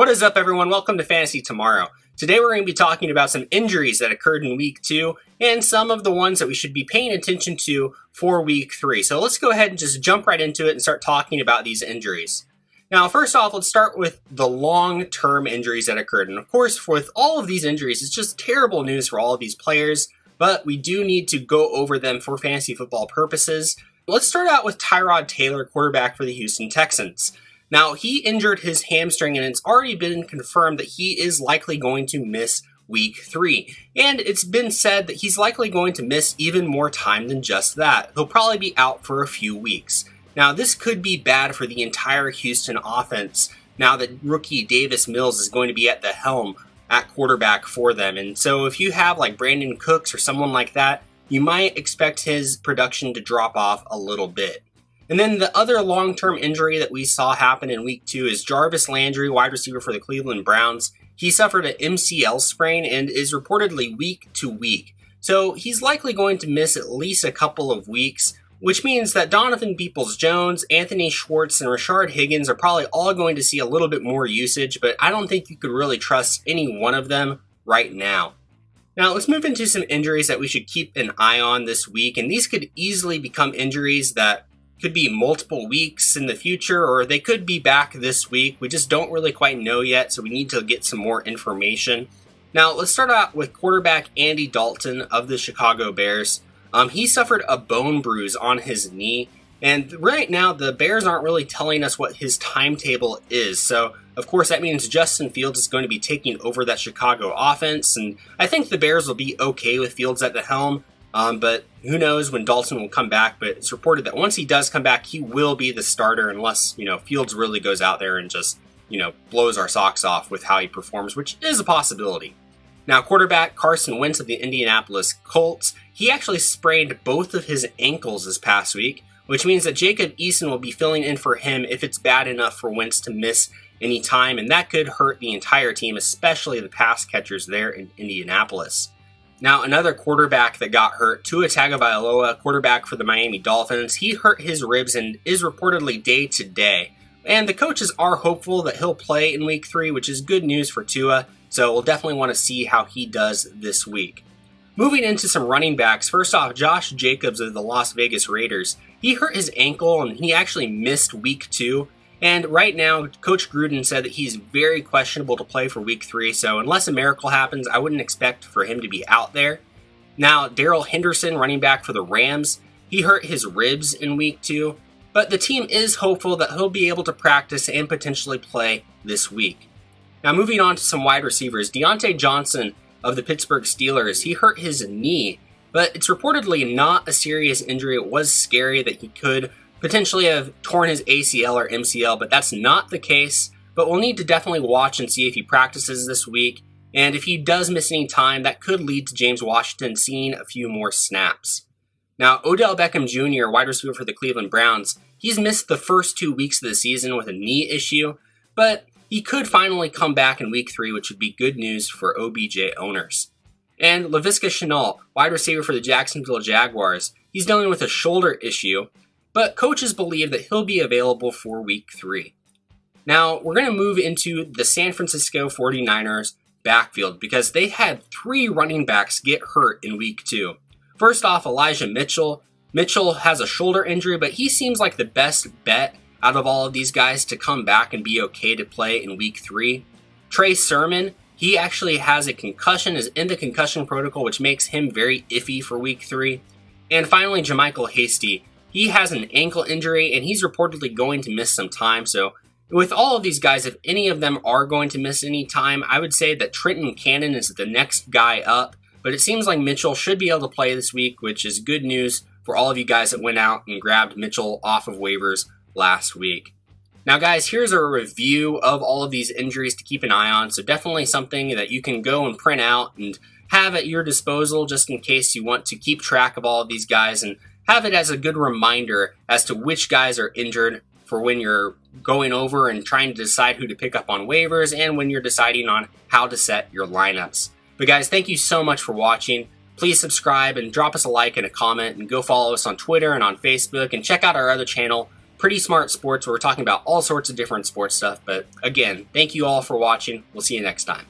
What is up, everyone? Welcome to Fantasy Tomorrow. Today we're going to be talking about some injuries that occurred in Week 2 and some of the ones that we should be paying attention to for Week 3. So let's go ahead and just jump right into it and start talking about these injuries. Now, first off, let's start with the long-term injuries that occurred. And of course, with all of these injuries, it's just terrible news for all of these players, but we do need to go over them for fantasy football purposes. Let's start out with Tyrod Taylor, quarterback for the Houston Texans. Now, he injured his hamstring, and it's already been confirmed that he is likely going to miss Week 3. And it's been said that he's likely going to miss even more time than just that. He'll probably be out for a few weeks. Now, this could be bad for the entire Houston offense now that rookie Davis Mills is going to be at the helm at quarterback for them. And so if you have like Brandon Cooks or someone like that, you might expect his production to drop off a little bit. And then the other long-term injury that we saw happen in Week 2 is Jarvis Landry, wide receiver for the Cleveland Browns. He suffered an MCL sprain and is reportedly week to week. So he's likely going to miss at least a couple of weeks, which means that Donovan Peoples-Jones, Anthony Schwartz, and Rashard Higgins are probably all going to see a little bit more usage, but I don't think you could really trust any one of them right now. Now, let's move into some injuries that we should keep an eye on this week, and these could easily become injuries that could be multiple weeks in the future, or they could be back this week. We just don't really quite know yet, so we need to get some more information. Now, let's start out with quarterback Andy Dalton of the Chicago Bears. He suffered a bone bruise on his knee, and right now the Bears aren't really telling us what his timetable is. So, of course, that means Justin Fields is going to be taking over that Chicago offense, and I think the Bears will be okay with Fields at the helm. But who knows when Dalton will come back, but it's reported that once he does come back, he will be the starter unless, Fields really goes out there and just, blows our socks off with how he performs, which is a possibility. Now, quarterback Carson Wentz of the Indianapolis Colts, he actually sprained both of his ankles this past week, which means that Jacob Eason will be filling in for him if it's bad enough for Wentz to miss any time, and that could hurt the entire team, especially the pass catchers there in Indianapolis. Now, another quarterback that got hurt, Tua Tagovailoa, quarterback for the Miami Dolphins, he hurt his ribs and is reportedly day-to-day. And the coaches are hopeful that he'll play in Week 3, which is good news for Tua, so we'll definitely want to see how he does this week. Moving into some running backs, first off, Josh Jacobs of the Las Vegas Raiders. He hurt his ankle and he actually missed Week 2. And right now, Coach Gruden said that he's very questionable to play for Week 3, so unless a miracle happens, I wouldn't expect for him to be out there. Now, Darrell Henderson, running back for the Rams, he hurt his ribs in Week 2, but the team is hopeful that he'll be able to practice and potentially play this week. Now, moving on to some wide receivers, Diontae Johnson of the Pittsburgh Steelers, he hurt his knee, but it's reportedly not a serious injury. It was scary that he could potentially have torn his ACL or MCL, but that's not the case. But we'll need to definitely watch and see if he practices this week. And if he does miss any time, that could lead to James Washington seeing a few more snaps. Now, Odell Beckham Jr., wide receiver for the Cleveland Browns, he's missed the first 2 weeks of the season with a knee issue, but he could finally come back in Week 3, which would be good news for OBJ owners. And Laviska Shenault, wide receiver for the Jacksonville Jaguars, he's dealing with a shoulder issue, but coaches believe that he'll be available for Week 3. Now, we're going to move into the San Francisco 49ers backfield because they had 3 running backs get hurt in Week 2. First off, Elijah Mitchell. Mitchell has a shoulder injury, but he seems like the best bet out of all of these guys to come back and be okay to play in Week 3. Trey Sermon, he actually has a concussion, is in the concussion protocol, which makes him very iffy for Week 3. And finally, JaMycal Hasty. He has an ankle injury, and he's reportedly going to miss some time. So with all of these guys, if any of them are going to miss any time, I would say that Trenton Cannon is the next guy up. But it seems like Mitchell should be able to play this week, which is good news for all of you guys that went out and grabbed Mitchell off of waivers last week. Now, guys, here's a review of all of these injuries to keep an eye on. So definitely something that you can go and print out and have at your disposal just in case you want to keep track of all of these guys and have it as a good reminder as to which guys are injured for when you're going over and trying to decide who to pick up on waivers and when you're deciding on how to set your lineups. But guys, thank you so much for watching. Please subscribe and drop us a like and a comment, and go follow us on Twitter and on Facebook, and check out our other channel, Pretty Smart Sports, where we're talking about all sorts of different sports stuff. But again, thank you all for watching. We'll see you next time.